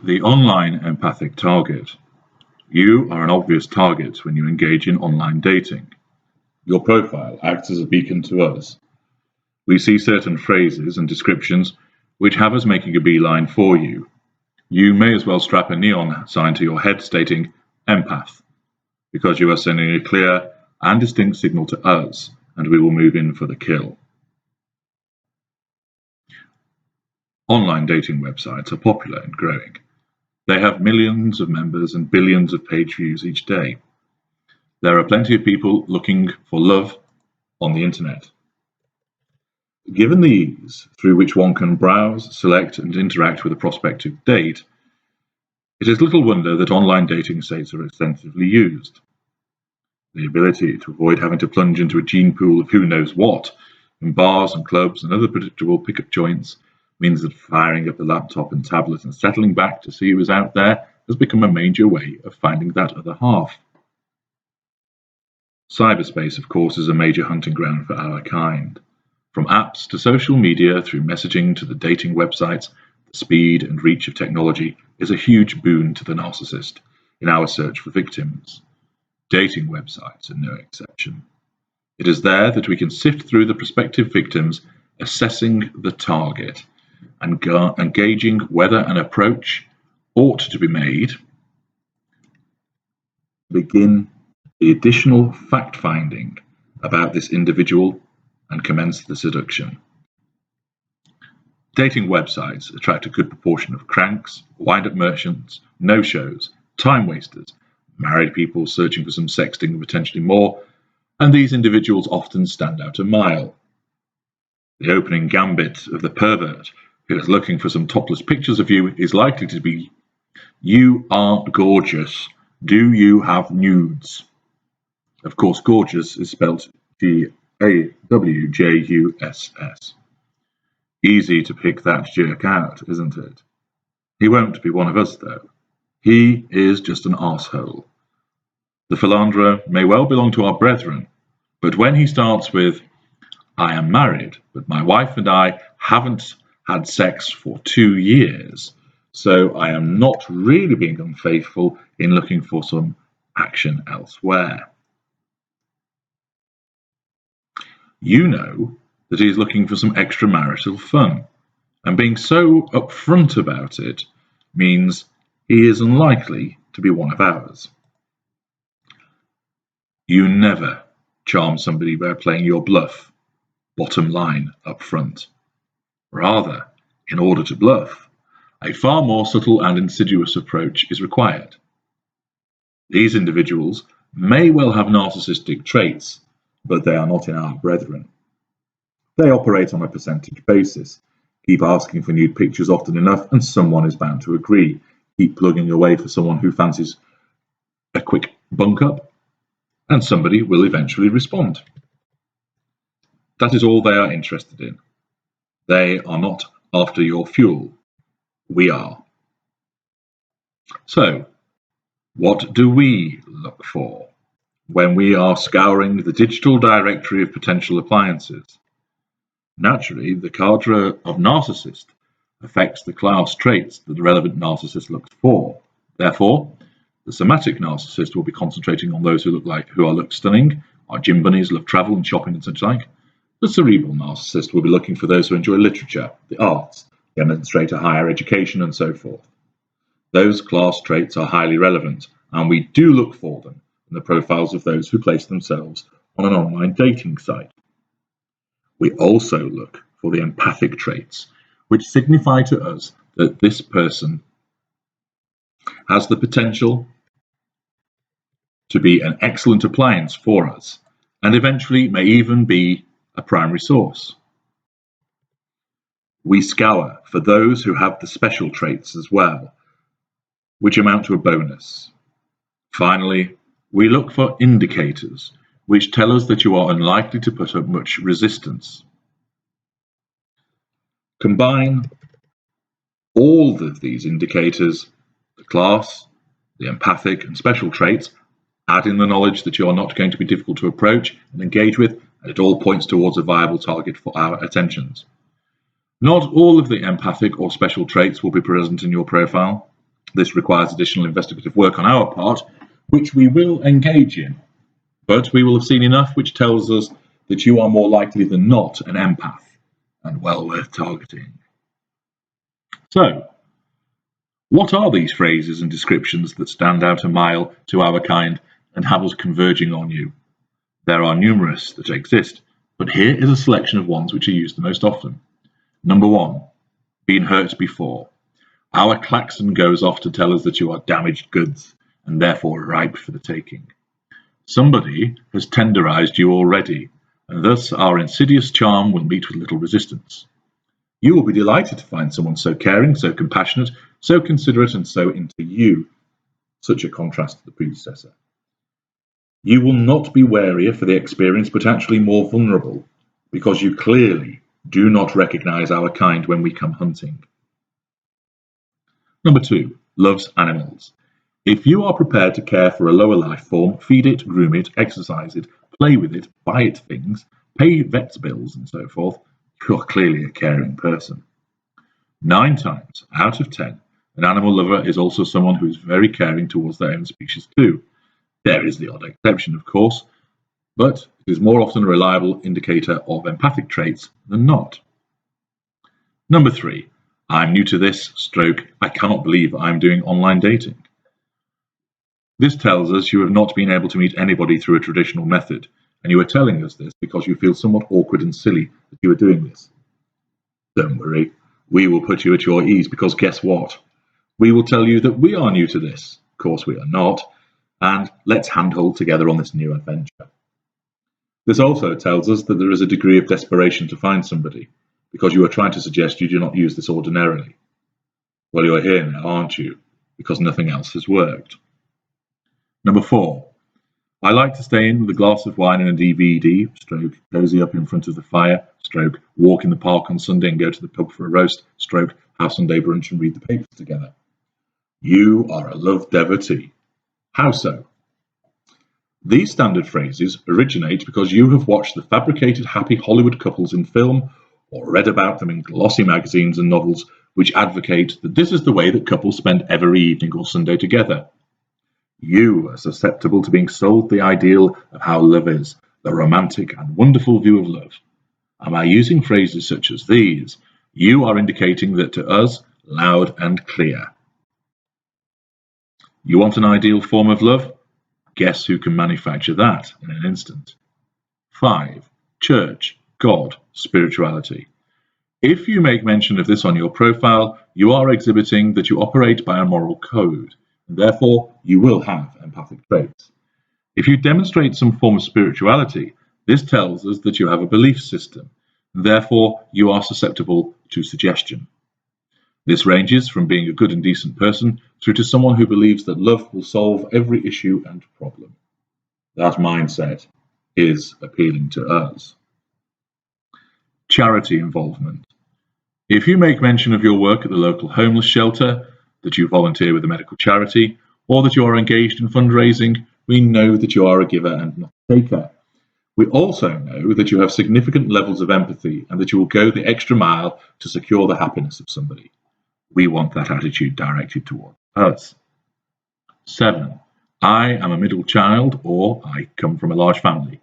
The online empathic target. You are an obvious target when you engage in online dating. Your profile acts as a beacon to us. We see certain phrases and descriptions which have us making a beeline for you. You may as well strap a neon sign to your head stating empath, because you are sending a clear and distinct signal to us, and we will move in for the kill. Online dating websites are popular and growing. They have millions of members and billions of page views each day. There are plenty of people looking for love on the internet. Given the ease through which one can browse, select, and interact with a prospective date, it is little wonder that online dating sites are extensively used. The ability to avoid having to plunge into a gene pool of who knows what in bars and clubs and other predictable pickup joints means that firing up the laptop and tablet and settling back to see who is out there has become a major way of finding that other half. Cyberspace, of course, is a major hunting ground for our kind. From apps to social media, through messaging to the dating websites, the speed and reach of technology is a huge boon to the narcissist in our search for victims. Dating websites are no exception. It is there that we can sift through the prospective victims, assessing the target, and gauging whether an approach ought to be made. Begin the additional fact-finding about this individual and commence the seduction. Dating websites attract a good proportion of cranks, wind-up merchants, no-shows, time wasters, married people searching for some sexting and potentially more, and these individuals often stand out a mile. The opening gambit of the pervert who is looking for some topless pictures of you is likely to be, "You are gorgeous. Do you have nudes?" Of course, gorgeous is spelled G-A-W-J-U-S-S. Easy to pick that jerk out, isn't it? He won't be one of us, though. He is just an arsehole. The philanderer may well belong to our brethren, but when he starts with, "I am married, but my wife and I haven't had sex for 2 years, so I am not really being unfaithful in looking for some action elsewhere," you know that he is looking for some extramarital fun, and being so upfront about it means he is unlikely to be one of ours. You never charm somebody by playing your bluff, bottom line up front. Rather, in order to bluff, a far more subtle and insidious approach is required. These individuals may well have narcissistic traits, but they are not in our brethren. They operate on a percentage basis. Keep asking for nude pictures often enough and someone is bound to agree. Keep plugging away for someone who fancies a quick bunk up, and somebody will eventually respond. That is all they are interested in. They are not after your fuel. We are. So, what do we look for when we are scouring the digital directory of potential appliances? Naturally, the cadre of narcissist affects the class traits that the relevant narcissist looks for. Therefore, the somatic narcissist will be concentrating on those who look stunning, are gym bunnies, love travel and shopping and such like. The cerebral narcissist will be looking for those who enjoy literature, the arts, demonstrate a higher education, and so forth. Those class traits are highly relevant, and we do look for them in the profiles of those who place themselves on an online dating site. We also look for the empathic traits, which signify to us that this person has the potential to be an excellent appliance for us, and eventually may even be a primary source. We scour for those who have the special traits as well, which amount to a bonus. Finally, we look for indicators which tell us that you are unlikely to put up much resistance. Combine all of these indicators, the class, the empathic and special traits, add in the knowledge that you are not going to be difficult to approach and engage with, and it all points towards a viable target for our attentions. Not all of the empathic or special traits will be present in your profile. This requires additional investigative work on our part, which we will engage in, but we will have seen enough which tells us that you are more likely than not an empath, and well worth targeting. So, what are these phrases and descriptions that stand out a mile to our kind and have us converging on you? There are numerous that exist, but here is a selection of ones which are used the most often. Number 1, been hurt before. Our klaxon goes off to tell us that you are damaged goods and therefore ripe for the taking. Somebody has tenderized you already, and thus our insidious charm will meet with little resistance. You will be delighted to find someone so caring, so compassionate, so considerate, and so into you. Such a contrast to the predecessor. You will not be warier for the experience, but actually more vulnerable, because you clearly do not recognize our kind when we come hunting. Number 2, loves animals. If you are prepared to care for a lower life form, feed it, groom it, exercise it, play with it, buy it things, pay vet's bills, and so forth, you are clearly a caring person. 9 times out of 10, an animal lover is also someone who is very caring towards their own species too. There is the odd exception, of course, but it is more often a reliable indicator of empathic traits than not. Number 3, I'm new to this, I cannot believe I'm doing online dating. This tells us you have not been able to meet anybody through a traditional method, and you are telling us this because you feel somewhat awkward and silly that you are doing this. Don't worry, we will put you at your ease, because guess what? We will tell you that we are new to this. Of course we are not, and let's handhold together on this new adventure. This also tells us that there is a degree of desperation to find somebody, because you are trying to suggest you do not use this ordinarily. Well, you are here now, aren't you? Because nothing else has worked. Number 4, I like to stay in with a glass of wine and a DVD, cozy up in front of the fire, walk in the park on Sunday and go to the pub for a roast, have Sunday brunch and read the papers together. You are a love devotee. How so? These standard phrases originate because you have watched the fabricated happy Hollywood couples in film or read about them in glossy magazines and novels which advocate that this is the way that couples spend every evening or Sunday together. You are susceptible to being sold the ideal of how love is, the romantic and wonderful view of love. And by using phrases such as these, you are indicating that to us, loud and clear. You want an ideal form of love? Guess who can manufacture that in an instant? 5, church, God, spirituality. If you make mention of this on your profile, you are exhibiting that you operate by a moral code, and therefore you will have empathic traits. If you demonstrate some form of spirituality, this tells us that you have a belief system, and therefore you are susceptible to suggestion. This ranges from being a good and decent person through to someone who believes that love will solve every issue and problem. That mindset is appealing to us. Charity involvement. If you make mention of your work at the local homeless shelter, that you volunteer with a medical charity, or that you are engaged in fundraising, we know that you are a giver and not a taker. We also know that you have significant levels of empathy and that you will go the extra mile to secure the happiness of somebody. We want that attitude directed towards us. 7, I am a middle child, or I come from a large family.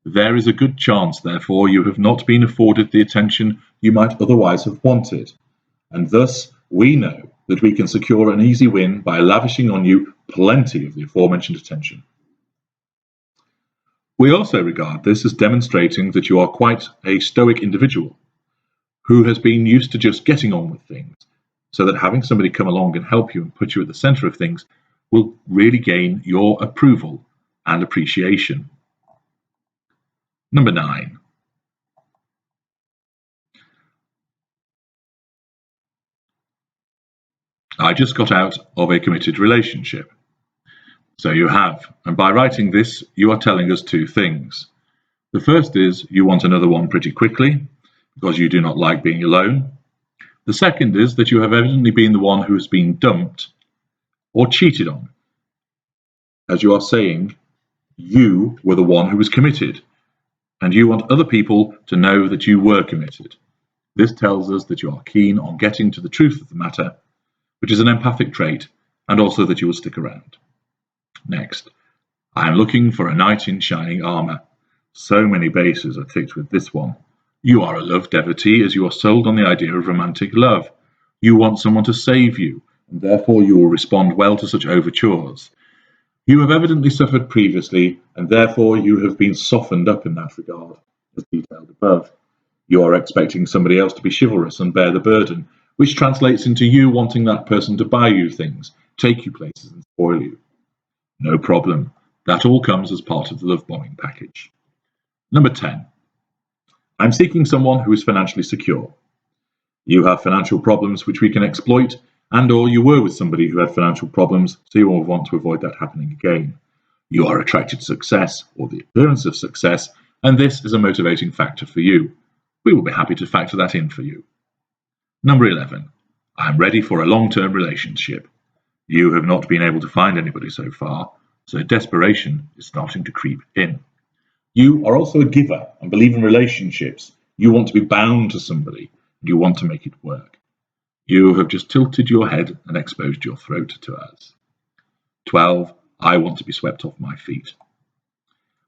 There is a good chance, therefore, you have not been afforded the attention you might otherwise have wanted, and thus we know that we can secure an easy win by lavishing on you plenty of the aforementioned attention. We also regard this as demonstrating that you are quite a stoic individual who has been used to just getting on with things, so that having somebody come along and help you and put you at the center of things will really gain your approval and appreciation. Number 9. I just got out of a committed relationship. So you have, and by writing this, you are telling us 2 things. The first is you want another one pretty quickly, because you do not like being alone. The second is that you have evidently been the one who has been dumped or cheated on. As you are saying, you were the one who was committed, and you want other people to know that you were committed. This tells us that you are keen on getting to the truth of the matter, which is an empathic trait and also that you will stick around. Next, I am looking for a knight in shining armor. So many bases are ticked with this one. You are a love devotee as you are sold on the idea of romantic love. You want someone to save you, and therefore you will respond well to such overtures. You have evidently suffered previously, and therefore you have been softened up in that regard, as detailed above. You are expecting somebody else to be chivalrous and bear the burden, which translates into you wanting that person to buy you things, take you places, and spoil you. No problem. That all comes as part of the love bombing package. Number 10. I'm seeking someone who is financially secure. You have financial problems which we can exploit, and/or you were with somebody who had financial problems, so you will want to avoid that happening again. You are attracted to success, or the appearance of success, and this is a motivating factor for you. We will be happy to factor that in for you. Number 11. I am ready for a long-term relationship. You have not been able to find anybody so far, so desperation is starting to creep in. You are also a giver and believe in relationships. You want to be bound to somebody, and you want to make it work. You have just tilted your head and exposed your throat to us. 12. I want to be swept off my feet.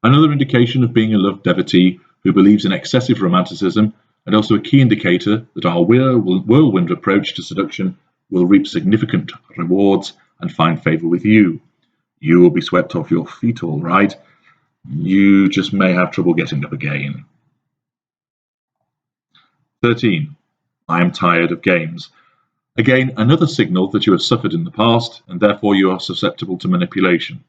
Another indication of being a love devotee who believes in excessive romanticism, and also a key indicator that our whirlwind approach to seduction will reap significant rewards and find favour with you. You will be swept off your feet, all right. You just may have trouble getting up again. 13. I am tired of games. Again, another signal that you have suffered in the past, and therefore you are susceptible to manipulation.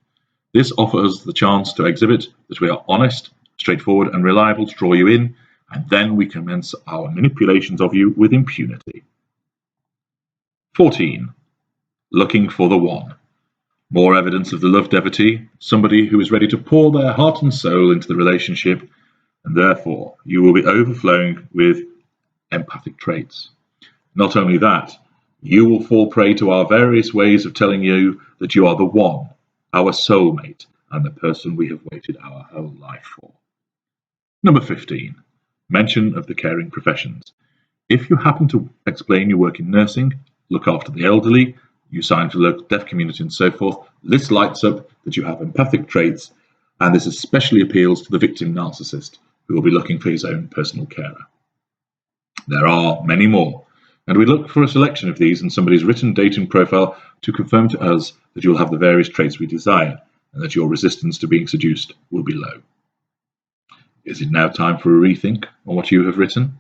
This offers us the chance to exhibit that we are honest, straightforward, and reliable to draw you in, and then we commence our manipulations of you with impunity. 14. Looking for the one. More evidence of the love devotee, somebody who is ready to pour their heart and soul into the relationship, and therefore you will be overflowing with empathic traits. Not only that, you will fall prey to our various ways of telling you that you are the one, our soulmate, and the person we have waited our whole life for. Number 15. Mention of the caring professions. If you happen to explain you work in nursing, look after the elderly, you sign for the local deaf community and so forth, this lights up that you have empathic traits, and this especially appeals to the victim narcissist, who will be looking for his own personal carer. There are many more, and we look for a selection of these in somebody's written dating profile to confirm to us that you'll have the various traits we desire, and that your resistance to being seduced will be low. Is it now time for a rethink on what you have written?